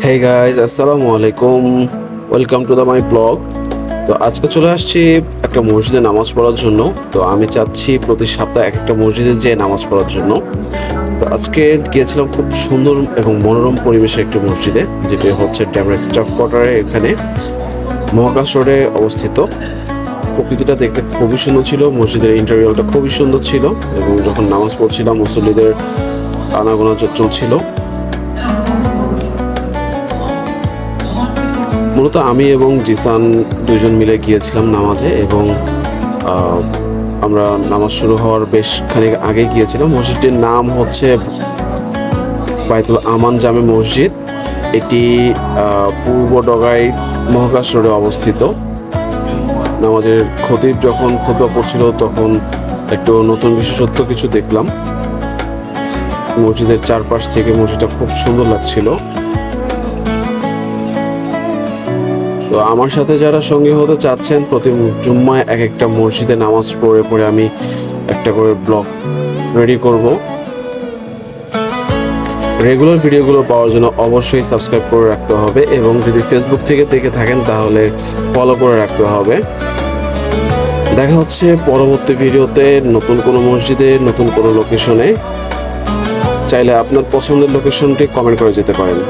Hey guys, আসসালামু আলাইকুম। Welcome to my blog. তো আজকে চলে আসছি একটা মসজিদে নামাজ পড়ার জন্য। তো আমি চাচ্ছি প্রতি সপ্তাহে একটা মসজিদে যেয়ে নামাজ পড়ার জন্য। তো আজকে গিয়েছিলাম খুব সুন্দর এবং মনোরম পরিবেশে একটি মসজিদে, যেটি হচ্ছে ড্যামের স্টাফ কোয়ার্টারে, এখানে মহাকাশ রোডে অবস্থিত। প্রকৃতিটা দেখতে খুবই সুন্দর ছিল, মসজিদের ইন্টেরিয়রটা খুবই সুন্দর ছিল এবং যখন নামাজ পড়ছিলাম মুসল্লিদের আনাগোনা চলছিল। মূলত আমি এবং জিসান দুজন মিলে গিয়েছিলাম নামাজে এবং আমরা নামাজ শুরু হওয়ার বেশ খানিক আগে গিয়েছিলাম। মসজিদটির নাম হচ্ছে বাইতুল আমান জামে মসজিদ। এটি পূর্ব ডগাই মহাকাশ রোডে অবস্থিত। নামাজের খতিব যখন খুতবা পড়ছিল তখন একটু নতুন বিশেষত্ব কিছু দেখলাম। মসজিদের চারপাশ থেকে মসজিদটা খুব সুন্দর লাগছিল। তো আমার সাথে যারা সঙ্গী হতে চাচ্ছেন, প্রতি জুম্মায় এক একটা মসজিদে নামাজ পড়ে পড়ে আমি একটা করে ব্লগ রেডি করব। রেগুলার ভিডিওগুলো পাওয়ার জন্য অবশ্যই সাবস্ক্রাইব করে রাখতে হবে এবং যদি ফেসবুক থেকে দেখে থাকেন তাহলে ফলো করে রাখতে হবে। দেখা হচ্ছে পরবর্তী ভিডিওতে নতুন কোনো মসজিদে, নতুন কোনো লোকেশনে। চাইলে আপনার পছন্দের লোকেশনটি কমেন্ট করে যেতে পারেন।